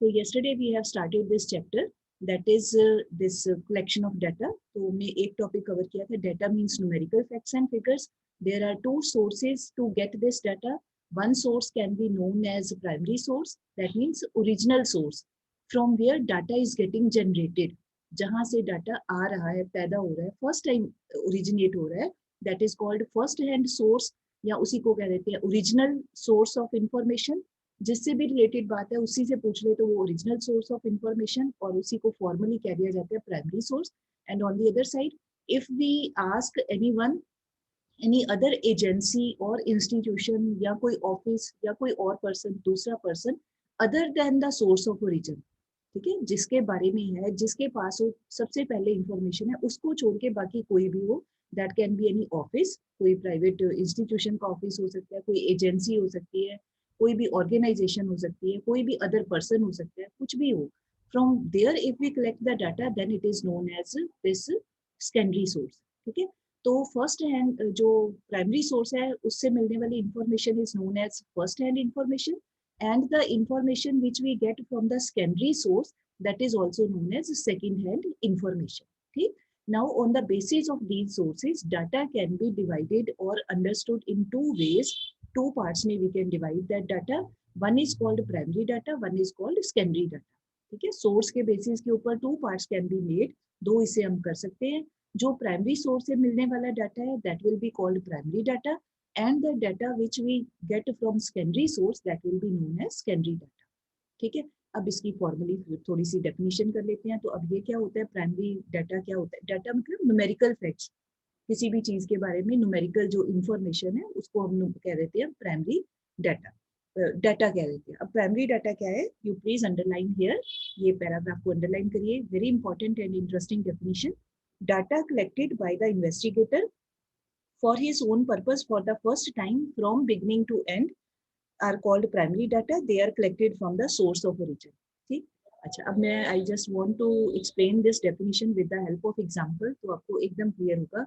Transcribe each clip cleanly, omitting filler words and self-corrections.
So yesterday we have started this chapter, that is this collection of data. तो हमने एक topic cover किया था, data means numerical facts and figures. There are two sources to get this data. One source can be known as primary source, that means original source from where data is getting generated. जहाँ से data आ रहा है, पैदा हो रहा है, first time originate हो रहा है, that is called first hand source, या उसी को कह देते हैं ओरिजिनल सोर्स ऑफ इंफॉर्मेशन. जिससे भी रिलेटेड बात है उसी से पूछ ले तो वो ओरिजिनल सोर्स ऑफ इंफॉर्मेशन, और उसी को फॉर्मली कह दिया जाता है primary source. And on the other side, if we ask anyone, any other agency और इंस्टीट्यूशन या कोई ऑफिस या कोई और पर्सन, दूसरा person other than the source of origin, ठीक है, जिसके बारे में है, जिसके पास वो सबसे पहले इंफॉर्मेशन है, उसको छोड़ के बाकी कोई भी हो, that can be any office, कोई प्राइवेट इंस्टीट्यूशन का ऑफिस हो सकता है, कोई एजेंसी हो सकती है, कोई भी ऑर्गेनाइजेशन हो सकती है, कोई भी अदर पर्सन हो सकता है, कुछ भी हो. From there if we collect the data, then it is known as this secondary source. ठीक है, तो फर्स्ट हैंड जो प्राइमरी सोर्स है उससे मिलने वाली information is known as first hand information, and the information which we get from the secondary source, that is also known as second hand information. Okay, now on the basis of these sources, data can be divided or understood in two ways. Two parts में we can divide that data. One is called primary data, one is called secondary data. ठीक है, source के basis के ऊपर two parts can be made, दो इसे हम कर सकते हैं. जो प्राइमरी सोर्स से मिलने वाला डाटा है, that will be called primary data, and the data which we get from secondary source, that will be known as secondary data. ठीक है, अब इसकी फॉर्मली थोड़ी सी डेफिनेशन कर लेते हैं. तो अब ये क्या होता है, प्राइमरी डाटा क्या होता है? डाटा मतलब न्यूमेरिकल फैक्ट्स, किसी भी चीज के बारे में न्यूमेरिकल जो इंफॉर्मेशन है उसको हम कह देते हैं प्राइमरी डाटा. डाटा कह देते हैं. अब प्राइमरी डाटा क्या है, यू प्लीज अंडरलाइन हियर, ये पैराग्राफ को अंडरलाइन करिए. Very important and interesting definition. Data collected by the investigator for his own purpose for the first time from beginning to end are called primary data. They are collected from the source of origin. ठीक, अच्छा, अब मैं I just want to explain this definition with the help of example, तो आपको एकदम clear होगा.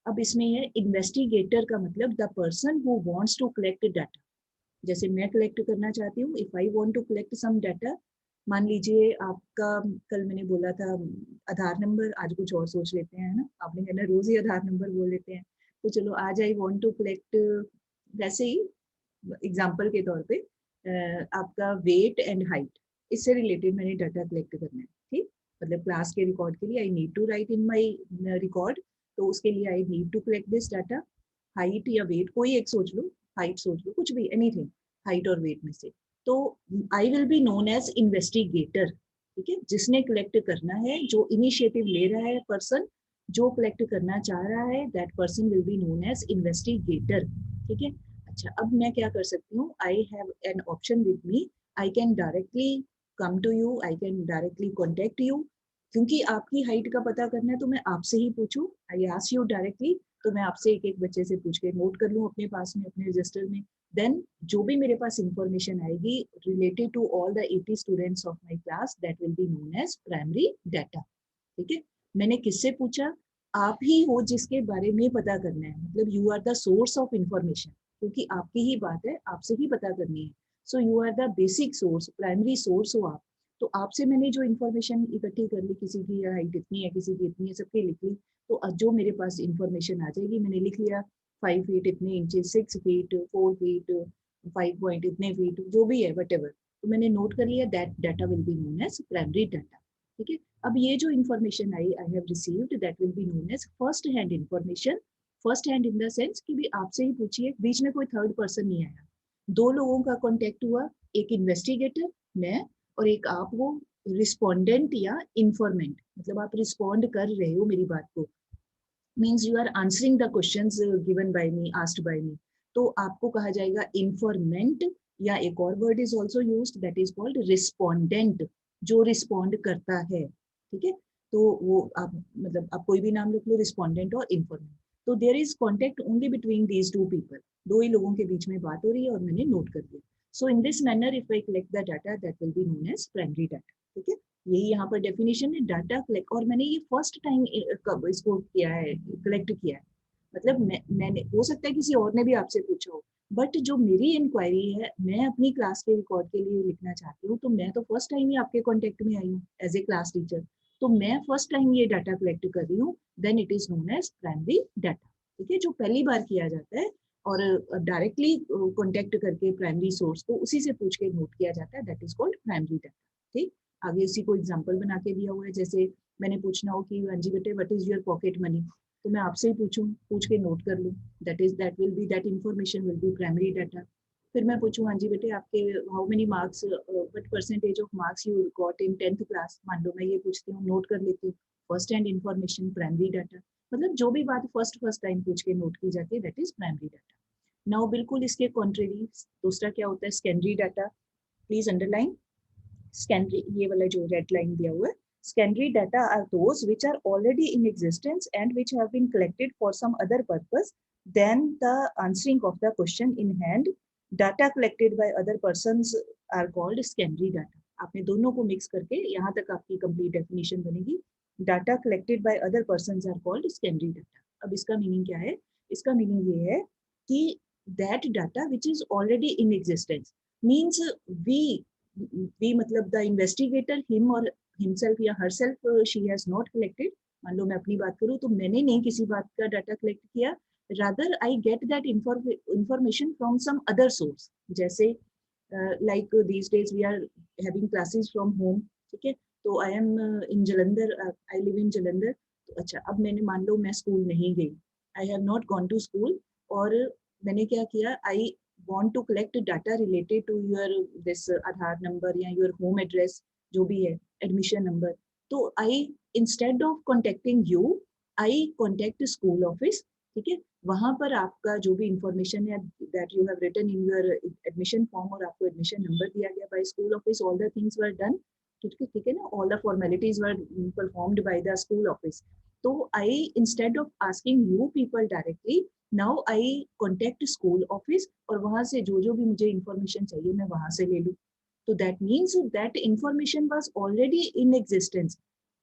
अब इसमें है इन्वेस्टिगेटर का मतलब the person who wants to collect data. जैसे मैं कलेक्ट करना चाहती हूँ, if I want to collect some data, मान लीजिए आपका, कल मैंने बोला था आधार नंबर, आज कुछ और सोच लेते हैं ना, आपने कहना रोज ही आधार नंबर बोल लेते हैं, तो चलो आज आई वांट टू कलेक्ट, वैसे ही एग्जांपल के तौर पे आपका वेट एंड हाइट, इससे रिलेटेड मैंने डाटा कलेक्ट करना है. ठीक, मतलब क्लास के रिकॉर्ड के लिए I need to write in my record, तो उसके लिए I need to collect this data. Height या वेट, कोई एक सोच लो, हाइट सोच लो, कुछ भी, एनीथिंग, हाइट और वेट में से. तो I will be known as investigator. ठीक है, जिसने कलेक्ट करना है, जो इनिशिएटिव ले रहा है पर्सन, जो कलेक्ट करना चाह रहा है, that person will be known as investigator. ठीक है, अच्छा, अब मैं क्या कर सकती हूँ, I have an option with me. I can directly come to you, I can directly contact you. क्योंकि आपकी हाइट का पता करना है तो मैं आपसे ही पूछूं, आई आस्क यू डायरेक्टली, तो मैं आपसे एक एक बच्चे से पूछ के नोट कर लूँ अपने पास में, अपने रजिस्टर में. देन जो भी मेरे पास इंफॉर्मेशन आएगी related to all the 80 students of my class, that will be known as primary data. ठीक है, मैंने किससे पूछा, आप ही हो जिसके बारे में पता करना है, मतलब you are the source of information, क्योंकि आपकी ही बात है, आपसे ही पता करनी है. So you are the basic source, primary source हो आप. तो आपसे मैंने जो इंफॉर्मेशन इकट्ठी कर ली, किसी की हाइट इतनी है, किसी की इतनी है, सबकी लिख ली, तो जो मेरे पास इंफॉर्मेशन आ जाएगी, मैंने लिख लिया 5 फीट इतने इंचेस, 6 फीट, 4 फीट, 5 पॉइंट इतने फीट, जो भी है वट एवर, तो मैंने नोट कर लिया, that data will be known as primary data. ठीक है, अब ये जो information I have received, that will be known as first hand information. First hand in the sense कि भी आपसे ही पूछिए, बीच में कोई थर्ड पर्सन नहीं आया, दो लोगों का कॉन्टेक्ट हुआ, एक इन्वेस्टिगेटर मैं, और एक आप वो रिस्पोंडेंट या इंफॉर्मेंट, मतलब आप रिस्पॉन्ड कर रहे हो मेरी बात को, means you are answering the questions given by me, asked by me, तो आपको कहा जाएगा इंफॉर्मेंट, या एक और word is also used, that is called respondent, जो रिस्पॉन्ड करता है. ठीक है, तो वो आप मतलब आप कोई भी नाम लिख लो, रिस्पोंडेंट और इंफॉर्मेंट. तो there is contact only between these two people, दो ही लोगों के बीच में बात हो रही है और मैंने नोट कर दिया. So in this manner if I collect the data, that will be known as primary data. ठीक है, यही यहाँ पर डेफिनेशन है, डाटा कलेक्ट. और मैंने ये फर्स्ट टाइम कब इसको किया है, कलेक्ट किया है, मतलब मैंने, हो सकता है किसी और ने भी आपसे पूछा हो, बट जो मेरी इंक्वायरी है, मैं अपनी क्लास के रिकॉर्ड के लिए लिखना चाहती हूँ, तो मैं तो फर्स्ट टाइम ही आपके कॉन्टेक्ट में आई हूँ एज ए क्लास टीचर, तो मैं फर्स्ट टाइम ये डाटा कलेक्ट कर रही हूँ, then it is known as primary data. ठीक है, जो पहली बार किया जाता है और डायरेक्टली कॉन्टेक्ट करके प्राइमरी सोर्स को उसी से पूछ के नोट किया जाता है, that is called primary data. ठीक, आगे उसी को एग्जाम्पल बना के दिया हुआ है, जैसे मैंने पूछना हो कि हाँ जी बेटे what is your pocket money, तो मैं आपसे ही पूछ के नोट कर लूँ, that information will be primary data। फिर मैं पूछूं हाँ जी बेटे आपके how many marks, what percentage of marks you got in 10th class, मान लो मैं ये पूछती हूँ, नोट कर लेती हूँ, first hand information primary data. मतलब जो भी बात फर्स्ट टाइम पूछ के नोट की जाती है that is primary data. Now बिल्कुल इसके कॉन्ट्रेरी दूसरा क्या होता है, secondary data. Please underline secondary, ये वाला जो रेड लाइन दिया हुआ है, secondary data are those which are already in existence and which have been collected for some other purpose than the answering of the question in hand। data collected by other persons are called secondary data। आपने दोनों को mix करके यहाँ तक आपकी complete definition बनेगी। data collected by other persons are called secondary data। अब इसका मीनिंग क्या है, इसका मीनिंग ये है कि that data which is already in existence means we मतलब the investigator him or himself या herself she has not collected। मान लो मैं अपनी बात करूँ तो मैंने नहीं किसी बात का डाटा कलेक्ट किया, rather I get that information from some other source। जैसे like these days we are having classes from home। ठीक है, तो I am in Jalandhar, I live in Jalandhar। तो अच्छा, अब मैंने मान लो मैं स्कूल नहीं गई, I have not gone to school, और मैंने क्या किया, I want to collect data related to your this Aadhaar number या your home address जो भी है, admission number। तो I instead of contacting you, I contact school office। ठीक है, वहां पर आपका जो भी इंफॉर्मेशन है that you have written in your admission form और आपको admission number दिया गया by school office, all the things were done। ठीक है ना, all the formalities were performed by the school office। तो I instead of asking you people directly, now I contact school office और वहां से जो जो भी मुझे इंफॉर्मेशन चाहिए मैं वहां से ले लूँ। तो that means that information was already in existence.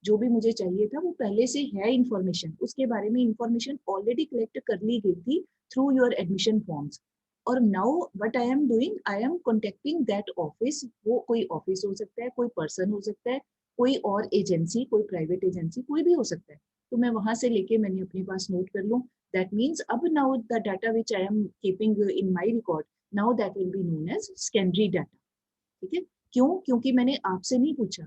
जो भी मुझे चाहिए था वो पहले से है इंफॉर्मेशन, उसके बारे में इंफॉर्मेशन ऑलरेडी कलेक्ट कर ली गई थी थ्रू योर एडमिशन फॉर्म्स। और now what I am doing, I am contacting that office. वो कोई ऑफिस हो सकता है, कोई पर्सन हो सकता है, कोई और एजेंसी, कोई प्राइवेट एजेंसी, कोई भी हो सकता है। तो मैं वहां से लेके मैंने अपने पास नोट कर लूँ। That means अब now the data which I am keeping in my record, now that will be known as secondary data। ठीक है, क्यों, क्योंकि मैंने आपसे नहीं पूछा,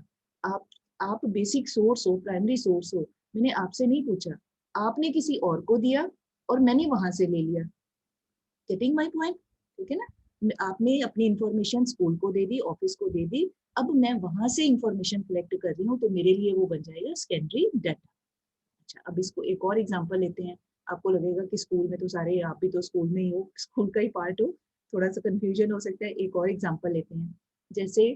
आप बेसिक सोर्स हो, प्राइमरी सोर्स हो, मैंने आपसे नहीं पूछा, आपने किसी और को दिया और मैंने वहां से ले लिया। Getting my point? ठीक है ना, आपने अपनी इंफॉर्मेशन स्कूल को दे दी, ऑफिस को दे दी, अब मैं वहां से इंफॉर्मेशन कलेक्ट कर रही हूँ, तो मेरे लिए वो बन जाएगा सेकेंडरी डाटा। अच्छा, अब इसको एक और एग्जांपल लेते हैं। आपको लगेगा कि स्कूल में तो सारे, आप भी तो स्कूल में ही हो, स्कूल का ही पार्ट हो, थोड़ा सा कंफ्यूजन हो सकता है। एक और एग्जांपल लेते हैं, जैसे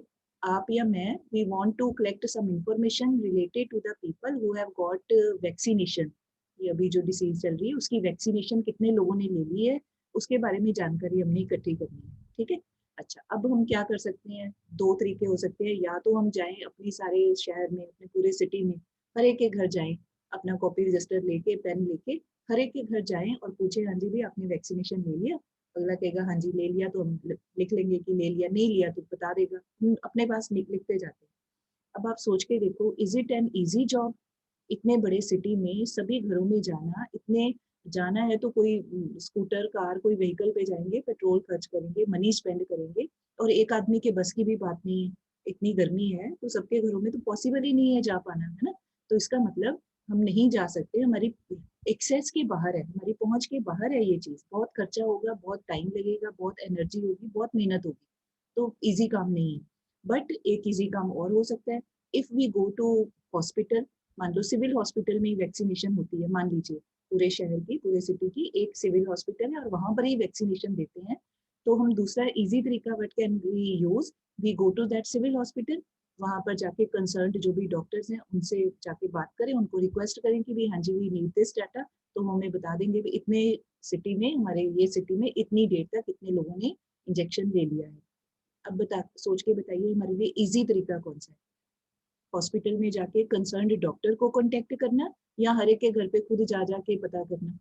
आप या मैं, we want to collect some information related to the people who have got vaccination. ये अभी जो डिसीज चल रही है उसकी वैक्सीनेशन कितने लोगों ने ले ली है, उसके बारे में जानकारी हमने इकट्ठी करनी है। ठीक है, अच्छा, अब हम क्या कर सकते हैं, दो तरीके हो सकते हैं। या तो हम जाएं अपने सारे शहर में, अपने पूरे सिटी में, हर एक के घर जाएं, अपना कॉपी रजिस्टर लेके, पेन लेके, हर एक के घर जाएं और पूछे हाँ जी भी आपने वैक्सीनेशन ले लिया। अगला कहेगा हाँ जी ले लिया, तो हम लिख लेंगे कि ले लिया, नहीं लिया तो बता देगा, अपने पास लिखते जाते हैं। अब आप सोच के देखो, is it an easy job इतने बड़े सिटी में सभी घरों में जाना? इतने जाना है तो कोई स्कूटर, कार, कोई व्हीकल पे जाएंगे, पेट्रोल खर्च करेंगे, मनी स्पेंड करेंगे, और एक आदमी के बस की भी बात नहीं है। इतनी गर्मी है तो सबके घरों में तो पॉसिबल ही नहीं है जा पाना, है ना। तो इसका मतलब हम नहीं जा सकते, हमारी एक्सेस के बाहर है, हमारी पहुंच के बाहर है ये चीज। बहुत खर्चा होगा, बहुत टाइम लगेगा, बहुत एनर्जी होगी, बहुत मेहनत होगी, तो इजी काम नहीं है। बट एक इजी काम और हो सकता है, if we go to hospital, मान लो सिविल हॉस्पिटल में ही वैक्सीनेशन होती है, मान लीजिए पूरे शहर की, पूरे सिटी की एक सिविल हॉस्पिटल है और वहां पर ही वैक्सीनेशन देते हैं। तो हम दूसरा इजी तरीका what can we use, we go to that civil hospital, वहां पर जाके कंसर्न्ड जो भी डॉक्टर्स हैं उनसे जाके बात करें, उनको रिक्वेस्ट करें कि भी हाँ जी वी नीड दिस डाटा। तो हमें बता देंगे भी इतने सिटी में, हमारे ये सिटी में इतनी देर तक इतने लोगों ने इंजेक्शन ले लिया है। अब बता, सोच के बताइए हमारे लिए इजी तरीका कौन सा है? हॉस्पिटल में जाके कंसर्न्ड डॉक्टर को कांटेक्ट करना, या हर एक के घर पे खुद जा जाके पता करना?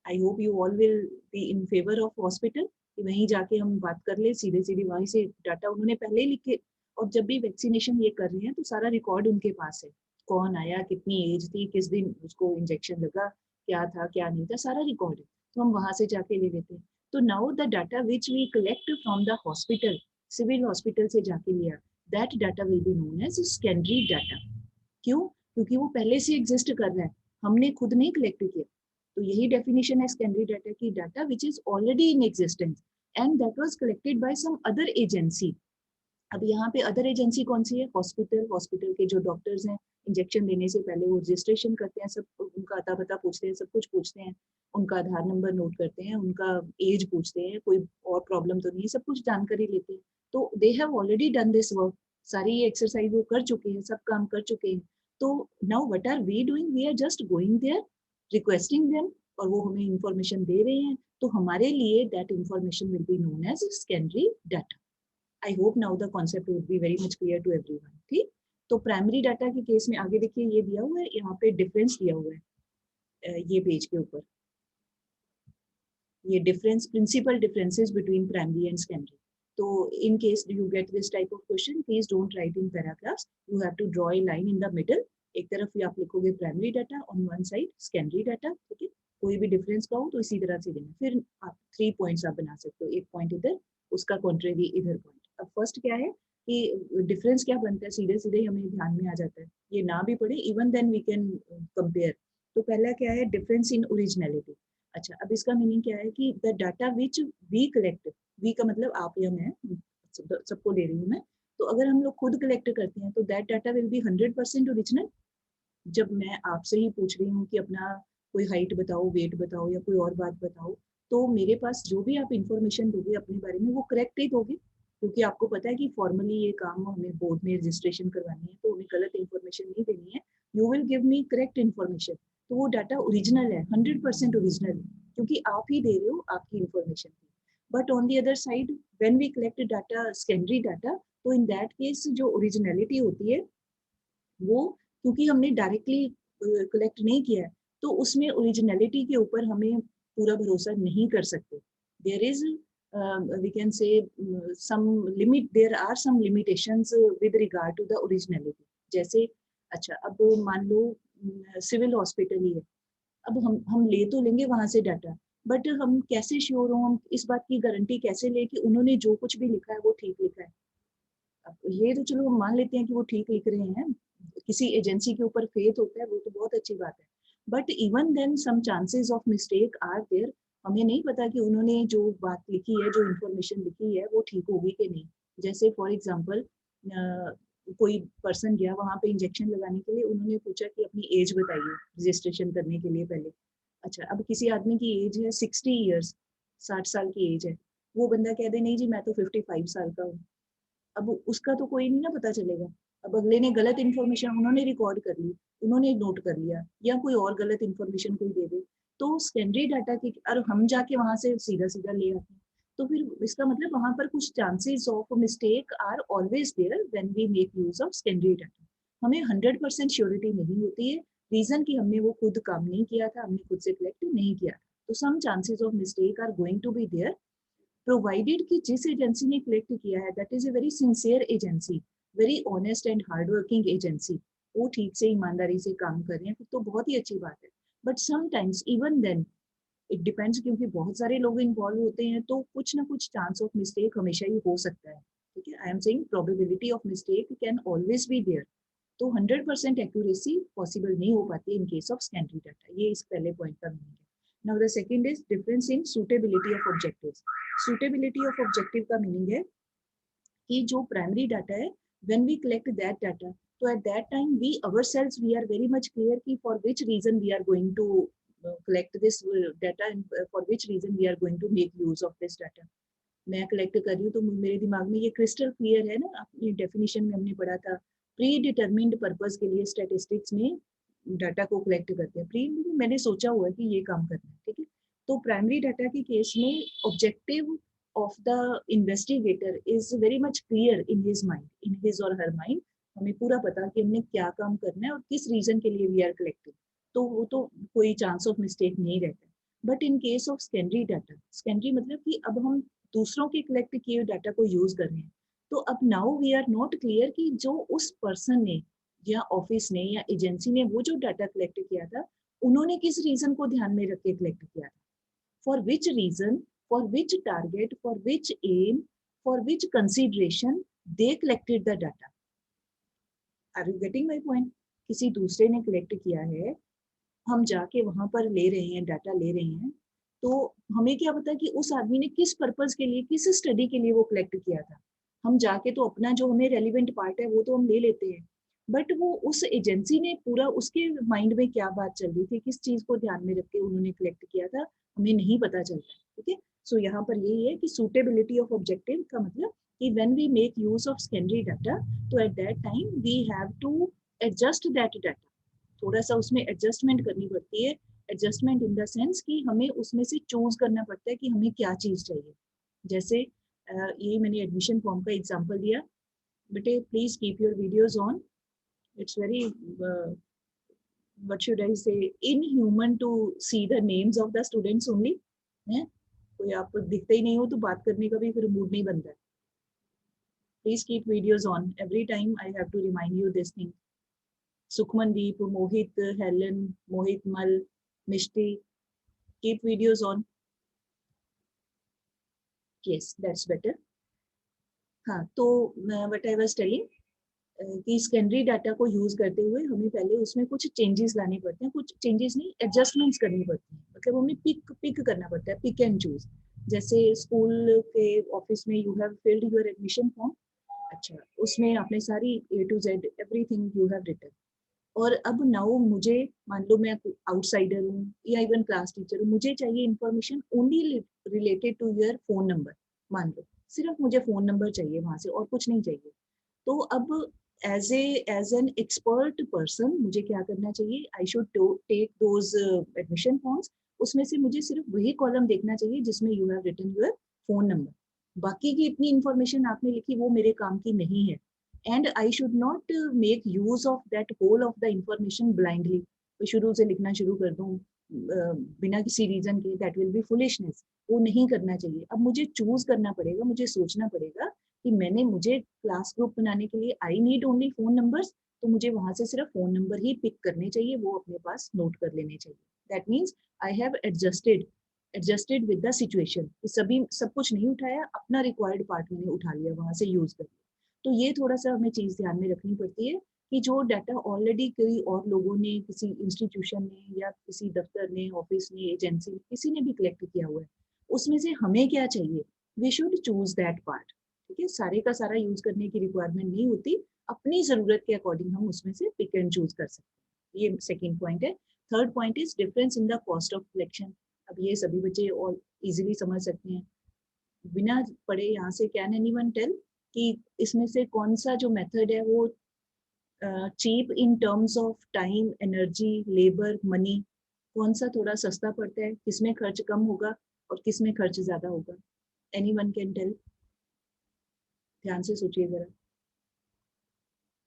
I hope you all will be in favour of hospital. कि वहीं जाके हम बात कर ले, सीधे सीधे वहीं से डाटा उन्होंने पहले ही लिख के, और जब भी वैक्सीनेशन ये कर रहे हैं तो सारा रिकॉर्ड उनके पास है, कौन आया, कितनी एज थी, किस दिन उसको इंजेक्शन लगा, क्या था क्या नहीं था, सारा रिकॉर्ड है, तो हम वहां से जाके ले लेते हैं। तो now the data which we collect from the hospital, civil hospital से जाके लिया, that data will be known as secondary data. क्यों? क्योंकि वो पहले से एग्जिस्ट कर रहा है, हमने खुद नहीं कलेक्ट किया। तो यही डेफिनेशन है सेकेंडरी डाटा की, data which is already in existence and that was collected by some other agency. अब यहाँ पे अदर एजेंसी कौन सी है? हॉस्पिटल। हॉस्पिटल के जो डॉक्टर्स हैं, इंजेक्शन देने से पहले वो रजिस्ट्रेशन करते हैं, सब उनका अता पता पूछते हैं, सब कुछ पूछते हैं, उनका आधार नंबर नोट करते हैं, उनका एज पूछते हैं, कोई और प्रॉब्लम तो नहीं है, सब कुछ जानकारी लेते हैं। तो they have already done this work, सारी ये एक्सरसाइज वो कर चुके हैं, सब काम कर चुके हैं। तो now what are we doing? We are just going there, requesting them, और वो हमें इंफॉर्मेशन दे रहे हैं। तो हमारे लिए that information will be known as secondary data. I hope now the concept would be very much clear to everyone. ठीक, तो प्राइमरी डाटा के केस में आगे देखिए ये दिया हुआ है, यहाँ पे डिफरेंस दिया हुआ है ये पेज के ऊपर, ये difference, principal differences between primary and secondary. तो in case you get this type of question, please don't write in paragraphs, you have to draw a line in the middle. एक तरफ भी आप लिखोगे primary data, on one side secondary data. ठीक है, कोई भी डिफरेंस का हो तो इसी तरह से देना, फिर आप 3 पॉइंट्स आप बना सकते हो, एक पॉइंट इधर, उसका कॉन्ट्रेरी इधर पॉइंट। अब फर्स्ट क्या है कि डिफरेंस क्या बनता है, सीधे सीधे हमें ध्यान में आ जाता है, ये ना भी पढ़े even then we can compare. तो पहला क्या है? Difference in originality. अच्छा, अब इसका मीनिंग क्या है कि the data which we collect, we का मतलब आप या मैं, सबको ले रही हूँ मैं, तो अगर हम लोग खुद कलेक्ट करते हैं तो that data will B 100% original. जब मैं आपसे ही पूछ रही हूँ कि अपना कोई हाइट बताओ, वेट बताओ, या कोई और बात बताओ, तो मेरे पास जो भी आप इंफॉर्मेशन दोगे अपने बारे में वो करेक्ट ही दोगे, क्योंकि आपको पता है कि फॉर्मली ये काम हमें बोर्ड में रजिस्ट्रेशन करवानी है, तो हमें गलत इन्फॉर्मेशन नहीं देनी है। You will give me correct information, तो वो डाटा ओरिजिनल है, 100% ओरिजिनल है, क्योंकि आप ही दे रहे हो आपकी information. But on the other side when we collect data, secondary data, तो इन दैट केस जो ओरिजिनलिटी होती है वो, क्योंकि हमने डायरेक्टली कलेक्ट नहीं किया है, तो उसमें ओरिजिनलिटी के ऊपर हमें पूरा भरोसा नहीं कर सकते। There is we can say some limit, there are some limitations with regard to the originality. जैसे अच्छा, अब मान लो सिविल हॉस्पिटल ही है, अब हम ले तो लेंगे वहां से डाटा, बट हम कैसे श्योर हो, हम इस बात की गारंटी कैसे ले कि उन्होंने जो कुछ भी लिखा है वो ठीक लिखा है? अब ये तो चलो हम मान लेते हैं कि वो ठीक लिख रहे हैं, किसी एजेंसी के ऊपर फेथ होता है, वो तो बहुत अच्छी बात है, but even then some chances of mistake are there. हमें नहीं पता कि उन्होंने जो बात लिखी है, जो इंफॉर्मेशन लिखी है, वो ठीक होगी कि नहीं। जैसे फॉर एग्जांपल कोई पर्सन गया वहां पे इंजेक्शन लगाने के लिए, उन्होंने पूछा कि अपनी एज बताइए रजिस्ट्रेशन करने के लिए पहले। अच्छा, अब किसी आदमी की एज है 60 ईयर्स, 60 साल की एज है, वो बंदा कह दे नहीं जी मैं तो 55 साल का हूँ, अब उसका तो कोई नहीं ना पता चलेगा। अब अगले ने गलत इन्फॉर्मेशन उन्होंने रिकॉर्ड कर ली, उन्होंने नोट कर लिया, या कोई और गलत इन्फॉर्मेशन कोई दे दे, तो सेकेंडरी डाटा की, और हम जाके वहां से सीधा सीधा ले आते हैं, तो फिर इसका मतलब वहां पर कुछ chances of mistake are always there when we make use of secondary data. हमें 100% श्योरिटी नहीं होती है, रीजन कि हमने वो खुद काम नहीं किया था, हमने खुद से कलेक्ट नहीं किया, तो some chances of mistake are going to be there, provided कि जिस एजेंसी ने कलेक्ट किया है that is a very sincere agency, very honest and hard working agency, वो ठीक से ईमानदारी से काम कर रहे हैं, तो बहुत ही अच्छी बात है। But sometimes even then it depends, क्योंकि बहुत सारे लोग इन्वॉल्व होते हैं, तो कुछ ना कुछ चांस ऑफ मिस्टेक हमेशा ही हो सकता है। ठीक है, I am saying probability of mistake can always be there, तो 100% एक्यूरेसी पॉसिबल नहीं हो पाती in case of secondary data. ये इस पहले पॉइंट का मीनिंग है। Now the second is difference in suitability of objectives. Suitability of objective का मीनिंग है कि जो प्राइमरी डाटा है, when we collect that data, तो at that time we ourselves we are very much clear कि for which reason we are going to collect this data and for which reason we are going to make use of this data। मैं collect कर रही हूँ तो मेरे दिमाग में ये क्रिस्टल क्लियर है ना, अपनी डेफिनेशन में हमने पढ़ा था, प्री डिटरमिन्ड पर्पस के लिए स्टैटिस्टिक्स में डाटा को कलेक्ट करते हैं, प्री मैंने सोचा हुआ है कि ये काम करना है। ठीक है, तो प्राइमरी डाटा के केस में objective of the investigator is very much clear in his mind, in his और हर माइंड, हमें पूरा पता कि हमने क्या काम करना है और किस रीजन के लिए वी आर कलेक्टिंग, तो वो तो कोई चांस ऑफ मिस्टेक नहीं रहता। But in case of secondary data, secondary मतलब कि अब हम दूसरों के कलेक्ट किए हुए डाटा को यूज कर रहे हैं। तो अब now we are not clear कि जो उस पर्सन ने या ऑफिस ने या एजेंसी ने वो जो डाटा कलेक्ट किया था, उन्होंने किस रीजन को ध्यान में रख के कलेक्ट किया था, for which reason, for which target, for which aim, for which consideration they collected the data. Are you getting my point? किसी दूसरे ने कलेक्ट किया है, हम जाके वहां पर ले रहे हैं, डाटा ले रहे हैं, तो हमें क्या पता कि उस आदमी ने किस पर्पज के लिए, किस स्टडी के लिए वो कलेक्ट किया था। हम जाके तो अपना जो हमें रेलिवेंट पार्ट है वो तो हम ले लेते हैं, बट वो उस एजेंसी ने पूरा उसके माइंड में क्या बात चल रही थी, किस चीज को ध्यान में रख के उन्होंने कलेक्ट किया था, हमें नहीं पता चलता। ठीक है, सो यहाँ पर यही है कि सुटेबिलिटी ऑफ ऑब्जेक्टिव का मतलब कि when we make use of secondary data, तो at that time we have to adjust that data, थोड़ा सा उसमें एडजस्टमेंट करनी पड़ती है। एडजस्टमेंट इन द सेंस कि हमें उसमें से चूज करना पड़ता है कि हमें क्या चीज चाहिए। जैसे यही मैंने एडमिशन फॉर्म का एग्जांपल दिया, बेटे please keep your videos on, it's very what should I say inhuman to see the names of the students only. है, कोई आपको दिखते ही नहीं हो तो बात करने का भी फिर मूड नहीं बनता है। Please keep videos on, every time I have to remind you this thing. Sukhmandeep, Mohit, Helen, Mohit Mal, Mishti, keep videos on. Yes, that's better. हाँ, तो what I was telling कि सेकेंडरी डाटा को use करते हुए हमें पहले उसमें कुछ चेंजेस लाने पड़ते हैं, कुछ चेंजेस नहीं, एडजस्टमेंट्स करनी पड़ती हैं, मतलब हमें पिक करना पड़ता है, पिक एंड चूज। जैसे स्कूल के ऑफिस में you have filled your admission form, अच्छा उसमें आपने सारी A to Z everything you have written, और अब नाउ मुझे, मान लो मैं आउटसाइडर हूँ या इवन क्लास टीचर हूँ, मुझे चाहिए information only related to your phone number, मान लो सिर्फ मुझे फोन नंबर चाहिए वहां से और कुछ नहीं चाहिए। तो अब एज एन एक्सपर्ट पर्सन मुझे क्या करना चाहिए, I should take those admission forms, उसमें से मुझे सिर्फ वही कॉलम देखना चाहिए जिसमें you have written your phone number, बाकी की इतनी इन्फॉर्मेशन आपने लिखी वो मेरे काम की नहीं है। and I should not make use of that whole of the information blindly। तो शुरू से लिखना शुरू कर दूं बिना किसी रीजन के, that will be foolishness, वो नहीं करना चाहिए। अब मुझे चूज करना पड़ेगा, मुझे सोचना पड़ेगा कि मुझे क्लास ग्रुप बनाने के लिए I need only phone numbers, तो मुझे वहां से सिर्फ फोन नंबर ही पिक करने चाहिए, वो अपने पास नोट कर लेने चाहिए। That means I have adjusted with the situation, सभी सब कुछ नहीं उठाया, अपना रिक्वायर्ड पार्ट मैंने उठा लिया, वहां से यूज कर लिया। तो ये थोड़ा सा हमें चीज ध्यान में रखनी पड़ती है कि जो डाटा ऑलरेडी कई और लोगों ने, किसी इंस्टीट्यूशन ने या किसी दफ्तर ने, ऑफिस ने, एजेंसी ने, किसी ने भी कलेक्ट किया हुआ है, उसमें से हमें क्या चाहिए, we should choose that part. ठीक है, सारे का सारा यूज करने की रिक्वायरमेंट नहीं होती, अपनी जरूरत के अकॉर्डिंग हम उसमें से पिक एंड चूज कर सकते हैं। ये सेकेंड पॉइंट है। Third point is difference in the cost of collection. अब ये सभी बच्चे और इजिली समझ सकते हैं, बिना पढ़े यहाँ से कैन एनीवन टेल कि इसमें से कौन सा जो मेथड है वो cheap in terms of time, energy, labour, money, कौन सा थोड़ा सस्ता पड़ता है, किसमें खर्च कम होगा और किसमें खर्च ज्यादा होगा? Anyone can tell? ध्यान से सोचिए जरा।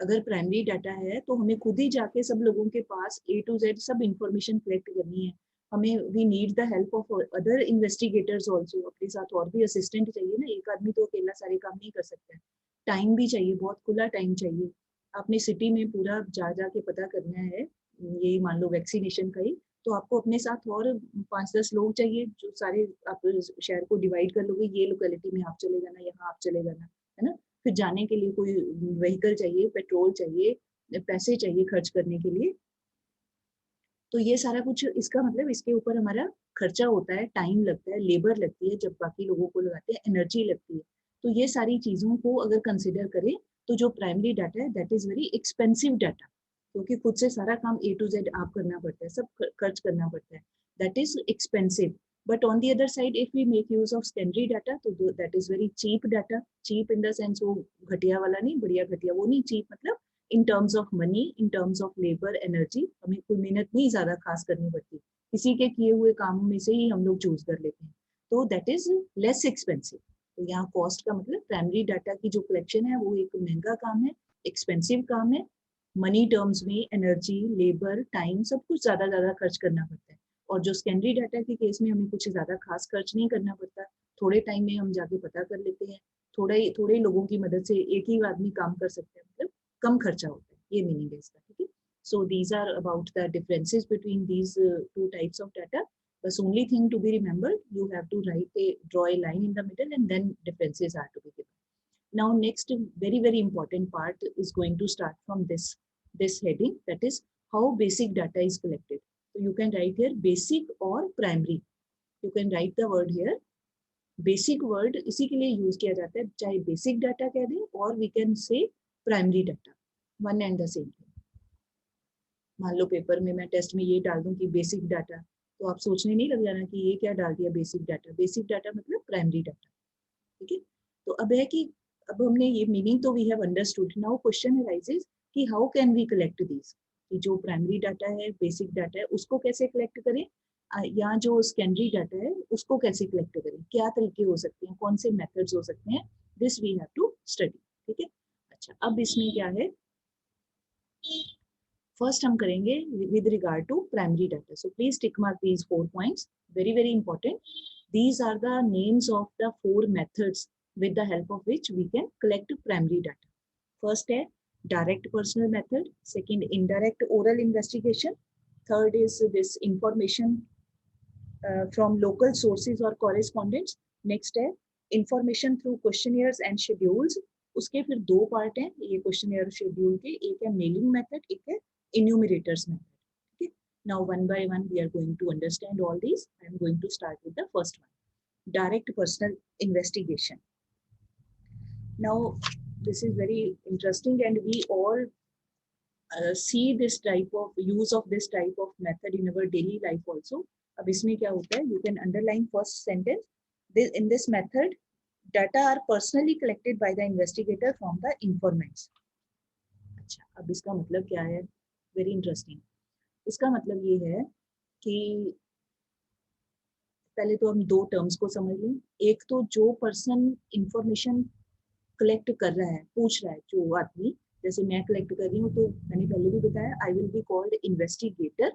अगर प्राइमरी डाटा है तो हमें खुद ही जाके सब लोगों के पास A to Z सब इंफॉर्मेशन कलेक्ट करनी है। हमें we need the help of other investigators also, अपने साथ और भी असिस्टेंट चाहिए ना, एक आदमी तो अकेला सारे काम नहीं कर सकता है। टाइम भी चाहिए, बहुत खुला टाइम चाहिए। आपने सिटी में पूरा जा जाके पता करना है, यही मान लो वैक्सीनेशन का ही, तो आपको अपने साथ और 5-10 लोग चाहिए, जो सारे आप शहर को डिवाइड कर लोगे, ये लोकेलिटी में आप चले जाना, यहाँ आप चले जाना, है ना। फिर जाने के लिए कोई व्हीकल चाहिए, पेट्रोल चाहिए, पैसे चाहिए खर्च करने के लिए। तो ये सारा कुछ, इसका मतलब इसके ऊपर हमारा खर्चा होता है, टाइम लगता है, लेबर लगती है, जब बाकी लोगों को लगाते हैं एनर्जी लगती है। तो ये सारी चीजों को अगर कंसिडर करें तो जो प्राइमरी डाटा है that is very expensive data, क्योंकि खुद से सारा काम A to Z आप करना पड़ता है, सब खर्च करना पड़ता है, that is expensive. But on the other side if we make use of secondary data तो that is very cheap data. Cheap in the sense वो घटिया वाला नहीं, बढ़िया घटिया वो नहीं, चीप मतलब इन terms of money, in terms of labour, energy, हमें कोई मेहनत नहीं ज्यादा खास करनी पड़ती, किसी के किए हुए काम में से ही हम लोग चूज कर लेते हैं, तो दैट इज लेस एक्सपेंसिव। तो यहाँ कॉस्ट का मतलब प्राइमरी डाटा की जो कलेक्शन है वो एक महंगा काम है, एक्सपेंसिव काम है, मनी टर्म्स में एनर्जी, लेबर, टाइम सब कुछ ज्यादा खर्च करना पड़ता है। और जो सेकेंडरी डाटा के केस में हमें कुछ ज्यादा खास खर्च नहीं करना पड़ता, थोड़े टाइम में हम जाके पता कर लेते हैं, थोड़े लोगों की मदद से एक ही आदमी काम कर सकते हैं, मतलब कम खर्चा होता है, ये मीनिंग है इसका, ठीक है। So these are about the differences between these two types of data. बस only thing to be remembered, you have to draw a line in the middle and then differences are to be given. Now next very important part is going to start from this heading, that is how basic data is collected. So you can write here basic or primary. You can write the word here. Basic word इसी के लिए use किया जाता है, चाहे basic data कह दें और we can say primary data, one and the same thing. मान लो पेपर में मैं टेस्ट में ये डाल दूं कि बेसिक डाटा, तो आप सोचने नहीं लग जाना कि ये क्या डाल दिया बेसिक डाटा. बेसिक डाटा मतलब प्राइमरी डाटा, ठीक है. तो अब है कि अब हमने ये मीनिंग तो we have understood. Now question arises कि how can we collect this, कि जो प्राइमरी डाटा है, बेसिक डाटा है, उसको कैसे कलेक्ट करें, या जो सेकेंडरी डाटा है उसको कैसे कलेक्ट करें, क्या तरीके हो सकते हैं, कौन से मेथड्स हो सकते हैं, this we have to study, ठीक है. अच्छा, अब इसमें क्या है, फर्स्ट हम करेंगे with regard to primary data. So please tick mark these 4 points, very important. These are the names of the 4 methods with the help of which we can collect primary data. First है direct personal method, second indirect oral investigation, third is this information from local sources or correspondents, next है information through questionnaires and schedules. उसके फिर 2 part हैं ये questionnaire schedule के, एक है mailing method, एक है enumerators method. Okay, now one by one we are going to understand all these. I am going to start with the first one, direct personal investigation. Now this is very interesting and we all see this type of use of this type of method in our daily life also. अब इसमें क्या होता है, you can underline first sentence. In this method data are personally collected by the investigator from the informants. अच्छा, अब इसका मतलब क्या है, वेरी इंटरेस्टिंग. इसका मतलब ये है कि पहले तो हम 2 टर्म्स को समझ लें. एक तो जो पर्सन इंफॉर्मेशन कलेक्ट कर रहा है, पूछ रहा है, जो आदमी, जैसे मैं कलेक्ट कर रही हूँ तो मैंने पहले भी बताया I will be called investigator,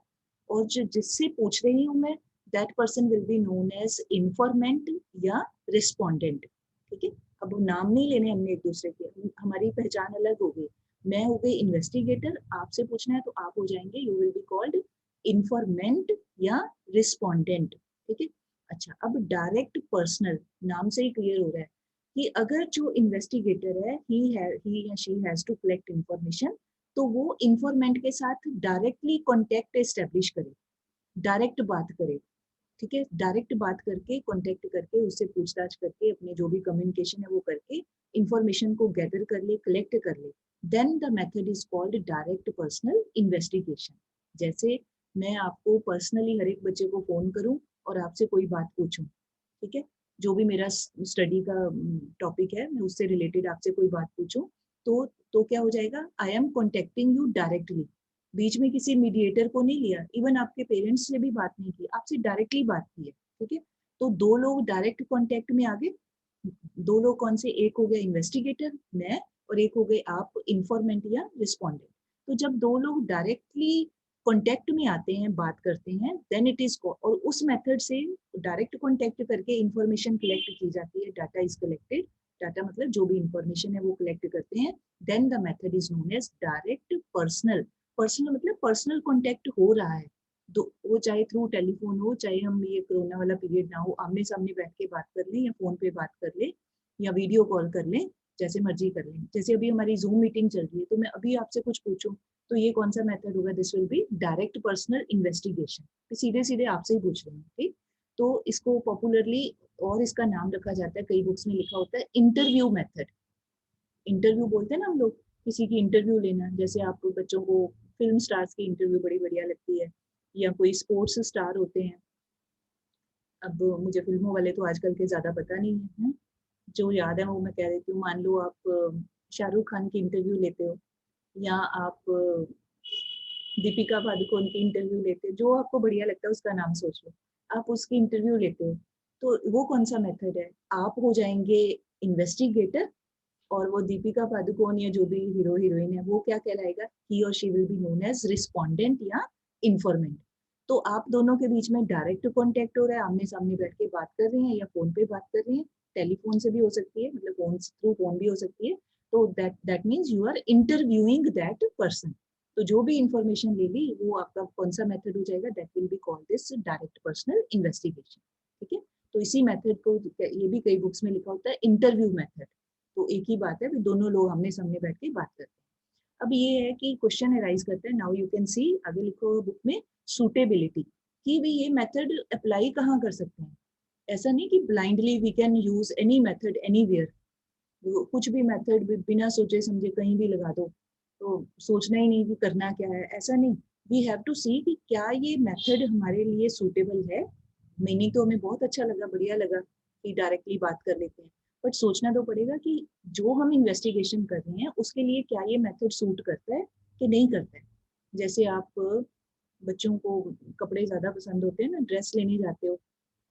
और जो जिससे पूछ रही हूँ मैं, that person will be known as informant या रिस्पोंडेंट, ठीक है. अब नाम नहीं लेने हमने एक दूसरे के, हमारी पहचान अलग हो गई. मैं हो गई इन्वेस्टिगेटर, आपसे पूछना है तो आप हो जाएंगे, you will be called informant या रिस्पोंडेंट, ठीक है. अच्छा, अब डायरेक्ट पर्सनल, नाम से ही क्लियर हो रहा है कि अगर जो इन्वेस्टिगेटर है ही या she has to collect information, तो वो इंफॉर्मेंट के साथ डायरेक्टली कांटेक्ट एस्टेब्लिश करे, डायरेक्ट बात करे, ठीक है. डायरेक्ट बात करके, कांटेक्ट करके, उससे पूछताछ करके, अपने जो भी कम्युनिकेशन है वो करके इंफॉर्मेशन को गैदर कर ले, कलेक्ट कर ले, then the method is called direct personal investigation. जैसे मैं आपको पर्सनली हर एक बच्चे को फोन करूं और आपसे कोई बात पूछूं, ठीक है, जो भी मेरा स्टडी का टॉपिक है, मैं उससे रिलेटेड आपसे कोई बात पूछूं, तो क्या हो जाएगा, I am contacting you directly. बीच में किसी मीडिएटर को नहीं लिया, इवन आपके पेरेंट्स से भी बात नहीं की, आपसे डायरेक्टली बात की है, ठीक है. तो 2 लोग डायरेक्ट कॉन्टेक्ट में आ गए. 2 लोग कौन से, एक हो गया इन्वेस्टिगेटर मैं, और एक हो गए आप इन्फॉर्मेंट या रिस्पोंडेंट. तो जब 2 लोग डायरेक्टली कॉन्टेक्ट में आते हैं, बात करते हैं, देन इट इज, और उस मेथड से डायरेक्ट कॉन्टेक्ट करके इंफॉर्मेशन कलेक्ट की जाती है, डाटा इज कलेक्टेड. डाटा मतलब जो भी इंफॉर्मेशन है वो कलेक्ट करते हैं, then the method is known as direct personal. Personal मतलब पर्सनल कॉन्टेक्ट हो रहा है, तो वो चाहे थ्रू टेलीफोन हो, चाहे हम ये कोरोना वाला पीरियड ना हो, आमने सामने बैठ के बात कर लें या फोन पे बात कर ले या वीडियो कॉल कर लें, जैसे मर्जी कर लें. जैसे अभी हमारी जूम मीटिंग चल रही है, तो मैं अभी आपसे कुछ पूछूं, तो ये कौन सा मेथड होगा, this will B direct personal investigation. सीधे सीधे आपसे ही पूछ रहे हैं, ठीक. तो इसको पॉपुलरली और इसका नाम रखा जाता है, कई बुक्स में लिखा होता है इंटरव्यू मेथड. इंटरव्यू बोलते हैं ना हम लोग, किसी की इंटरव्यू लेना, जैसे आपको बच्चों को फिल्म स्टार्स की इंटरव्यू बड़ी बढ़िया लगती है, या कोई स्पोर्ट्स स्टार होते हैं. अब मुझे फिल्मों वाले तो आजकल के ज्यादा पता नहीं है, जो याद है वो मैं कह देती हूँ. मान लो आप शाहरुख खान की इंटरव्यू लेते हो, या आप दीपिका पादुकोण की इंटरव्यू लेते हो, जो आपको बढ़िया लगता है उसका नाम सोच लो, आप उसकी इंटरव्यू लेते हो, तो वो कौन सा मेथड है, आप हो जाएंगे इन्वेस्टिगेटर, और वो दीपिका पादुकोण या जो भी हीरो हीरोइन है वो क्या कहलाएगा, ही और she will be known as respondent या इन्फॉर्मेंट. तो आप दोनों के बीच में डायरेक्ट कॉन्टेक्ट हो रहा है, आमने सामने बैठ के बात कर रहे हैं या फोन पे बात कर रहे हैं, टेलीफोन से भी हो सकती है, मतलब फोन थ्रू फोन भी हो सकती है। तो that means you are interviewing that person. तो जो भी इंफॉर्मेशन ले ली वो आपका कौन सा मेथड हो जाएगा, that will be called this direct personal investigation. ठीक है, तो इसी मेथड को, ये भी कई बुक्स में लिखा होता है इंटरव्यू मेथड। तो एक ही बात है, दोनों लोग आमने सामने बैठ के बात करते हैं। अब ये है कि क्वेश्चन अराइज करता है, नाउ यू कैन सी, आगे लिखो बुक में, सूटेबिलिटी, कि भी ये मेथड अप्लाई कहाँ कर सकते हैं। ऐसा नहीं कि blindly we can use any method anywhere, कुछ भी मेथड बिना सोचे समझे कहीं भी लगा दो, तो सोचना ही नहीं कि करना क्या है, ऐसा नहीं। वी हैव टू सी कि क्या ये मेथड हमारे लिए सूटेबल है। मीनिंग तो हमें बहुत अच्छा लगा, बढ़िया लगा कि डायरेक्टली बात कर लेते हैं, बट सोचना तो पड़ेगा कि जो हम इन्वेस्टिगेशन कर रहे हैं उसके लिए क्या ये मेथड सूट करता है कि नहीं करता है। जैसे आप बच्चों को कपड़े ज्यादा पसंद होते हैं ना, ड्रेस लेने जाते हो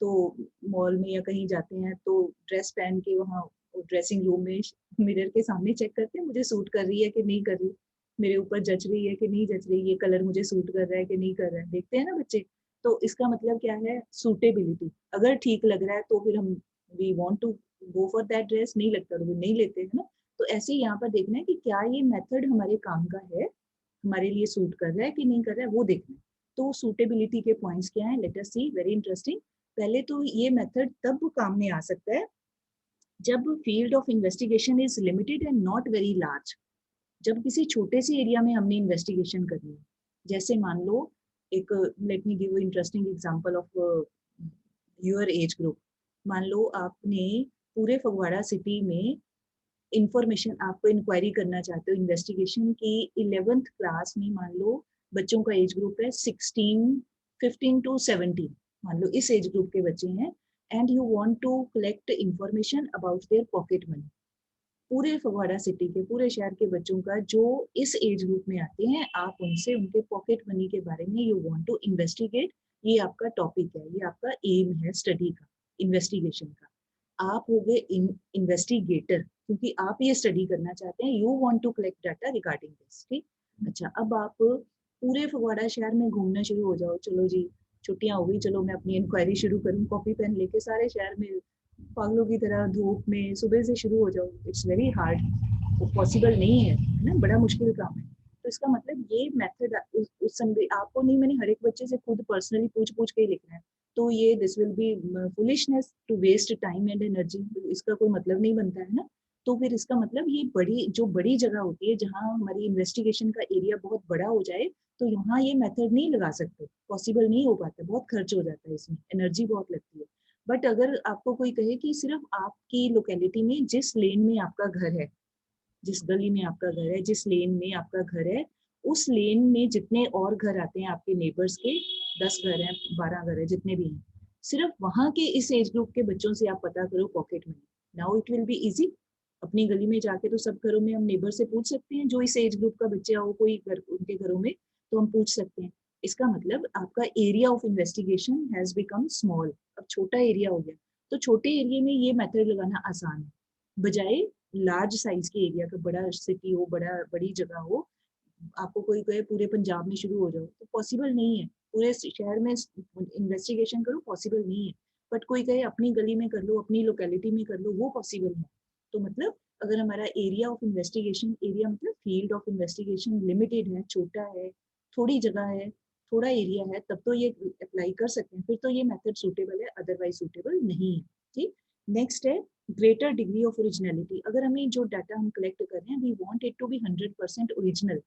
तो मॉल में या कहीं जाते हैं तो ड्रेस पहन के वहाँ ड्रेसिंग रूम में मिरर के सामने चेक करते हैं मुझे सूट कर रही है कि नहीं कर रही, मेरे ऊपर जच रही है कि नहीं जच रही, ये कलर मुझे सूट कर रहा है कि नहीं कर रहा है, देखते हैं ना बच्चे। तो इसका मतलब क्या है, सूटेबिलिटी। अगर ठीक लग रहा है तो फिर हम we want to go for that dress, नहीं लगता तो फिर नहीं लेते है ना। तो ऐसे ही यहाँ पर देखना है कि क्या ये मेथड हमारे काम का है, हमारे लिए सूट कर रहा है कि नहीं कर रहा है, वो देखना है। तो सूटेबिलिटी के पॉइंट्स क्या है, लेट अस सी, वेरी इंटरेस्टिंग। पहले तो ये मेथड तब काम में आ सकता है जब field of investigation is limited and not very large. जब किसी छोटे से एरिया में हमने इन्वेस्टिगेशन करनी है, जैसे मान लो एक, let me give interesting example of your age group. मान लो आपने पूरे फगवाड़ा सिटी में इंफॉर्मेशन, आपको इंक्वायरी करना चाहते हो इन्वेस्टिगेशन की, 11th क्लास में मान लो बच्चों का एज ग्रुप है 15 to 17, मान लो इस एज ग्रुप के बच्चे हैं, and you want to collect information about their pocket money. पूरे फगवाड़ा सिटी के, पूरे शहर के बच्चों का जो इस एज ग्रुप में आते हैं, आप उनसे उनके पॉकेट मनी के बारे में यू वांट टू इन्वेस्टिगेट। ये आपका टॉपिक है, ये आपका एम है स्टडी का, इन्वेस्टिगेशन का। आप हो गए इन्वेस्टिगेटर, क्योंकि आप ये स्टडी करना चाहते हैं, you want to collect data regarding this. ठीक, अच्छा, अब आप पूरे फगवाड़ा शहर में घूमना शुरू हो जाओ, चलो जी छुट्टियां हो गई, चलो मैं अपनी इंक्वायरी शुरू करूँ, कॉपी पेन लेके सारे शहर में पागलों की तरह धूप में सुबह से शुरू हो जाओ, इट्स वेरी हार्ड, वो पॉसिबल नहीं है ना, बड़ा मुश्किल काम है। तो इसका मतलब ये मेथड उस समय आपको नहीं, मैंने हर एक बच्चे से खुद पर्सनली पूछ पूछ के ही लिखना है, तो ये this will be foolishness to waste time and energy, इसका कोई मतलब नहीं बनता है ना। तो फिर इसका मतलब ये बड़ी, जो बड़ी जगह होती है जहाँ हमारी इन्वेस्टिगेशन का एरिया बहुत बड़ा हो जाए, तो यहाँ ये मेथड नहीं लगा सकते, पॉसिबल नहीं हो पाता, बहुत खर्च हो जाता है, इसमें एनर्जी बहुत लगती है। बट अगर आपको कोई कहे कि सिर्फ आपकी लोकेलिटी में जिस लेन में आपका घर है, जिस गली में आपका घर है, जिस लेन में आपका घर है, उस लेन में जितने और घर आते हैं आपके नेबर्स के, 10 घर हैं, 12 घर है, जितने भी हैं, सिर्फ वहां के इस एज ग्रुप के बच्चों से आप पता करो pocket money. Now it will be easy. अपनी गली में जाके तो सब घरों में हम नेबर से पूछ सकते हैं, जो इस एज ग्रुप का बच्चा हो कोई घर उनके घरों में, तो हम पूछ सकते हैं। इसका मतलब आपका area of investigation has become small, अब छोटा एरिया हो गया। तो छोटे एरिया में ये मेथड लगाना आसान है, बजाय लार्ज साइज के एरिया का, बड़ा सिटी हो, बड़ी जगह हो, आपको कोई कहे पूरे पंजाब में शुरू हो जाओ, तो पॉसिबल नहीं है। पूरे शहर में इन्वेस्टिगेशन करो, पॉसिबल नहीं है। बट कोई कहे अपनी गली में कर लो, अपनी लोकेलिटी में कर लो, वो पॉसिबल है। तो मतलब अगर हमारा एरिया ऑफ इन्वेस्टिगेशन, एरिया मतलब फील्ड ऑफ इन्वेस्टिगेशन लिमिटेड है, छोटा है, थोड़ी जगह है, थोड़ा एरिया है, तब तो ये अप्लाई कर सकते हैं, फिर तो ये मेथड सूटेबल है, अदरवाइज सूटेबल नहीं है। ठीक, नेक्स्ट है ग्रेटर डिग्री ऑफ ओरिजिनलिटी। अगर हमें जो डाटा हम कलेक्ट कर रहे हैं, we want it to be 100% original,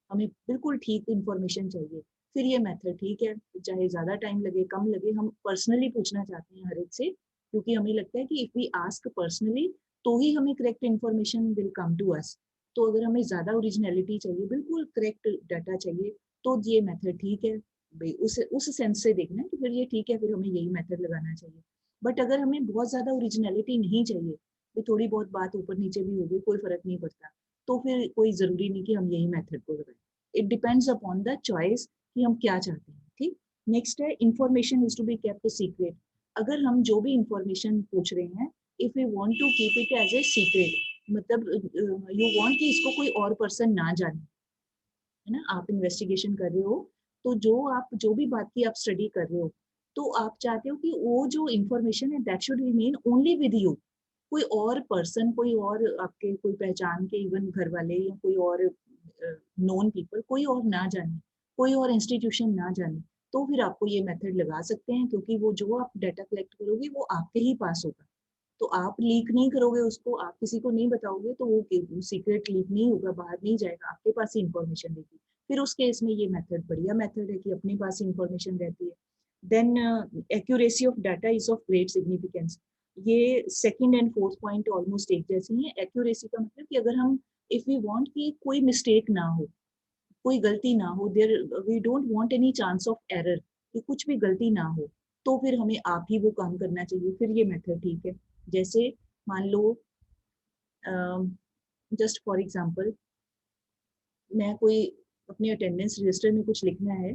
हमें बिल्कुल ठीक इंफॉर्मेशन चाहिए, फिर ये मेथड ठीक है, चाहे ज्यादा टाइम लगे कम लगे, हम पर्सनली पूछना चाहते हैं हर एक से, क्योंकि हमें लगता है कि इफ वी आस्क पर्सनली तो ही हमें correct information will come to us. तो अगर हमें ज्यादा ओरिजिनलिटी चाहिए, बिल्कुल करेक्ट डाटा चाहिए, तो ये मेथड ठीक है भाई, उस सेंस से देखना है कि फिर ये ठीक है, फिर हमें यही मेथड लगाना चाहिए। बट अगर हमें बहुत ज्यादा ओरिजिनलिटी नहीं चाहिए, फिर थोड़ी बहुत बात ऊपर नीचे भी हो गई, कोई फर्क नहीं पड़ता, तो फिर कोई जरूरी नहीं कि हम यही मेथड को लगाएं। It depends upon the choice कि हम क्या चाहते हैं। ठीक, नेक्स्ट है information is to be kept secret. अगर हम जो भी इंफॉर्मेशन पूछ रहे हैं, if you want to keep it as a secret, मतलब यू वांट कि इसको कोई और पर्सन ना जाने, है ना, आप इन्वेस्टिगेशन कर रहे हो तो जो भी बात की आप स्टडी कर रहे हो, तो आप चाहते हो कि वो जो इंफॉर्मेशन है that should remain only with you. कोई और पर्सन, कोई और आपके कोई पहचान के इवन घर वाले या कोई और नोन पीपल, कोई और ना जाने, कोई और इंस्टीट्यूशन ना जाने, तो फिर आपको ये मेथड लगा सकते हैं, क्योंकि वो जो आप डाटा कलेक्ट करोगे वो आपके ही पास होगा। तो आप लीक नहीं करोगे उसको, आप किसी को नहीं बताओगे, तो वो सीक्रेट लीक नहीं होगा, बाहर नहीं जाएगा, आपके पास ही इंफॉर्मेशन रहेगी। फिर उस केस में ये मेथड बढ़िया मेथड है कि अपने पास इंफॉर्मेशन रहती है। Then accuracy of data is of great significance. ये second and fourth point almost एक जैसे ही है। एक्यूरेसी का मतलब कि अगर हम इफ वी वांट कि कोई मिस्टेक ना हो, कोई गलती ना हो, there we don't want any chance of error, कि कुछ भी गलती ना हो, तो फिर हमें आप ही वो काम करना चाहिए, फिर ये मेथड ठीक है। जैसे मान लो, जस्ट फॉर एग्जांपल, मैं कोई अपने अटेंडेंस रजिस्टर में कुछ लिखना है,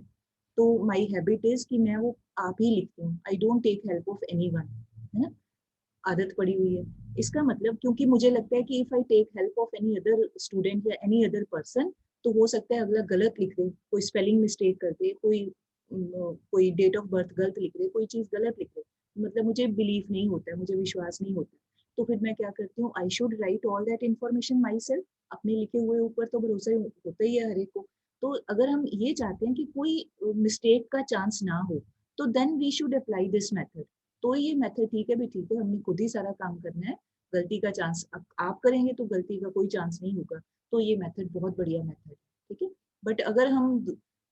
तो माय हैबिट इज कि मैं वो आप ही लिखती हूँ, I don't take help of anyone, है ना, आदत पड़ी हुई है। इसका मतलब, क्योंकि मुझे लगता है कि if I take help of any other student या एनी अदर पर्सन, तो हो सकता है अगला गलत लिख दे, कोई स्पेलिंग मिस्टेक कर दे, कोई डेट ऑफ बर्थ गलत लिख दे, कोई चीज गलत लिख दे, मतलब मुझे बिलीव नहीं होता है, मुझे विश्वास नहीं होता। तो फिर मैं क्या करती हूँ, I should write all that information my self. अपने लिखे हुए ऊपर तो भरोसा होता ही है हर एक को। तो अगर हम ये चाहते हैं कि कोई मिस्टेक का चांस ना हो, तो then we should apply this method. तो ये मेथड ठीक है भी, ठीक है, हमने खुद ही सारा काम करना है, गलती का चांस आप करेंगे तो गलती का कोई चांस नहीं होगा। तो ये मेथड बहुत बढ़िया मेथड है, ठीक है। बट अगर हम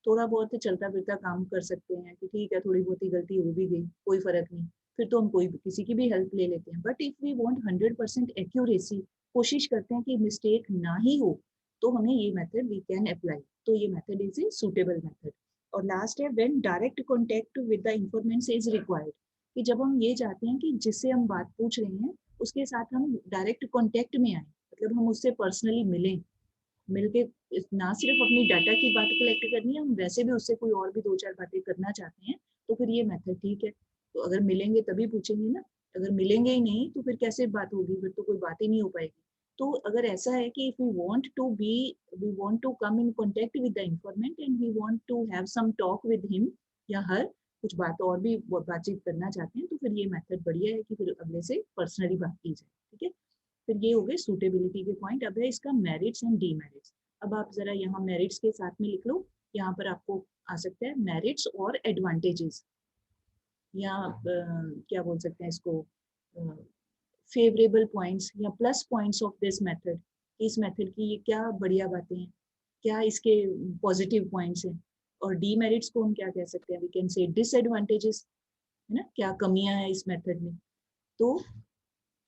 थोड़ा बहुत चलता फिरता काम कर सकते हैं कि ठीक है, थोड़ी बहुत ही गलती हो भी गई, कोई फर्क नहीं, फिर तो हम कोई किसी की भी हेल्प ले लेते हैं। But if we want 100% accuracy, कोशिश करते हैं कि मिस्टेक ना ही हो, तो हमें ये मेथड वी कैन अप्लाई। तो ये method is a suitable method. और लास्ट है, when direct contact with the इंफॉर्मेंट is required, कि जब हम ये चाहते हैं कि जिससे हम बात पूछ रहे हैं उसके साथ हम डायरेक्ट कॉन्टेक्ट में आए, मतलब हम उससे पर्सनली मिलें, मिलके ना सिर्फ अपनी डाटा की बात कलेक्ट करनी है, हम वैसे भी उससे कोई और भी दो चार बातें करना चाहते हैं, तो फिर ये मेथड ठीक है। तो अगर मिलेंगे तभी पूछेंगे ना, अगर मिलेंगे ही नहीं तो फिर कैसे बात होगी, फिर तो कोई बात ही नहीं हो पाएगी। तो अगर ऐसा है कि if we want to come in contact with the informant and we want to have some talk with him या हर, कुछ बात और भी बातचीत करना चाहते हैं, तो फिर ये मेथड बढ़िया है कि फिर अगले से पर्सनली बात की जाए, ठीक है। फिर ये हो गए सूटेबिलिटी के पॉइंट। अब है इसका मेरिट्स एंड डीमेरिट्स। अब आप जरा यहाँ मेरिट्स के साथ में लिख लो, यहाँ पर आपको आ सकता है मेरिट्स और एडवांटेजेस, या क्या बोल सकते हैं इसको, फेवरेबल पॉइंट्स या plus points of this method. इस मेथड की ये क्या बढ़िया बातें हैं, क्या इसके पॉजिटिव पॉइंट्स हैं। और डीमेरिट्स को हम क्या कह सकते हैं, वी कैन से डिसएडवांटेजेस, है ना, क्या कमियां हैं इस मेथड में। तो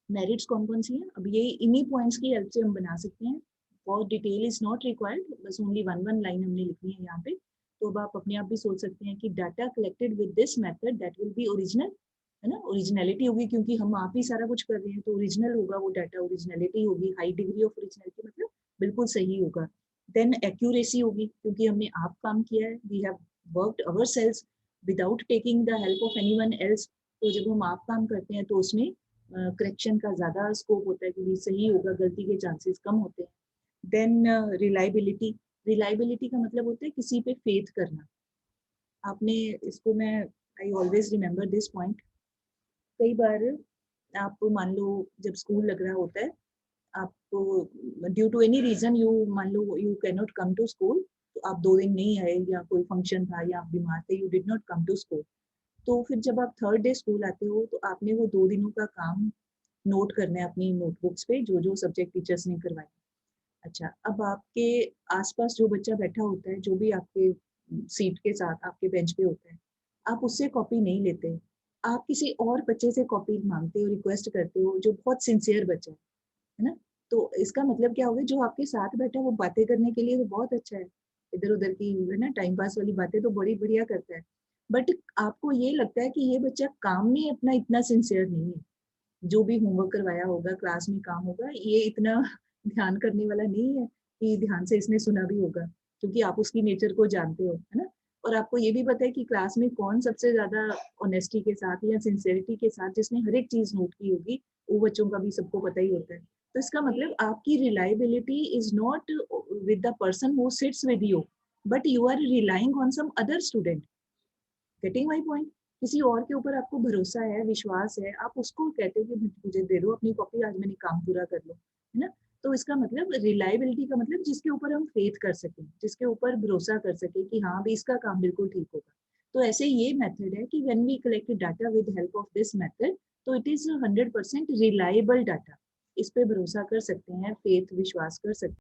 मेरिट्स कौन कौन सी हैं, अब ये इन्हीं पॉइंट्स की हेल्प से हम बना सकते हैं। बहुत डिटेल इज नॉट रिक्वायर्ड, बस ओनली वन वन लाइन हमने लिखनी है यहाँ पे। तो अब आप अपने आप भी सोच सकते हैं कि data collected with this method that will B original, है ना, ओरिजिनलिटी होगी, क्योंकि हम आप ही सारा कुछ कर रहे हैं, तो ओरिजिनल होगा वो डाटा, ओरिजिनलिटी होगी, हाई डिग्री ऑफ ओरिजिनलिटी, मतलब बिल्कुल सही होगा। देन एक्यूरेसी होगी, क्योंकि हमने आप काम किया है, we have worked ourselves without taking the help of anyone else. तो जब हम आप काम करते हैं तो उसमें करेक्शन का ज्यादा स्कोप होता है, क्योंकि सही होगा, गलती के चांसेस कम होते हैं। देन रिलायबिलिटी, रिलायबिलिटी का मतलब होता है किसी पे फेथ करना। आपने इसको मैं I always remember this point. कई बार आप मान लो जब स्कूल लग रहा होता है, आपको due to any reason, you मान लो you can not come to school, तो आप 2 दिन नहीं आए, या कोई फंक्शन था, या आप बीमार थे, you did not come to school. तो फिर जब आप थर्ड डे स्कूल आते हो, तो आपने वो 2 दिनों का काम नोट करना है अपनी नोटबुक्स पे, जो जो सब्जेक्ट टीचर्स ने करवाए। अच्छा, अब आपके आसपास जो बच्चा बैठा होता है, जो भी आपके सीट के साथ आपके बेंच पे होता है, आप उससे कॉपी नहीं लेते, आप किसी और बच्चे से कॉपी मांगते हो, रिक्वेस्ट करते हो, जो बहुत सिंसियर बच्चा है ना। तो इसका मतलब क्या होगा, जो आपके साथ बैठा है वो बातें करने के लिए तो बहुत अच्छा है, इधर उधर की, है ना, टाइम पास वाली बातें तो बड़ी बढ़िया करता है। बट आपको ये लगता है कि ये बच्चा काम में अपना इतना सिंसियर नहीं है, जो भी होमवर्क करवाया होगा, क्लास में काम होगा, ये इतना ध्यान करने वाला नहीं है कि ध्यान से इसने सुना भी होगा, क्योंकि आप उसकी नेचर को जानते हो, है ना। और आपको ये भी पता है कि क्लास में कौन सबसे ज्यादा ऑनेस्टी के साथ या सिंसियरिटी के साथ जिसने हर एक चीज नोट की होगी, वो बच्चों का भी सबको पता ही होता है। तो इसका मतलब आपकी reliability is not with the person who sits with you, but you are relying on some other student. Getting my point? किसी और के ऊपर आपको भरोसा है, विश्वास है, आप उसको कहते हो कि मुझे दे दो अपनी कॉपी, आज मैंने काम पूरा कर लो, है ना। तो इसका मतलब रिलायबिलिटी का मतलब जिसके ऊपर हम फेथ कर सकें, जिसके ऊपर भरोसा कर सके कि हाँ भी इसका काम बिल्कुल ठीक होगा। तो ऐसे ये मेथड है कि when we collect data with help of this method, तो इट इज 100% रिलायबल डाटा। इस पे भरोसा कर सकते हैं, फेथ विश्वास कर सकते हैं।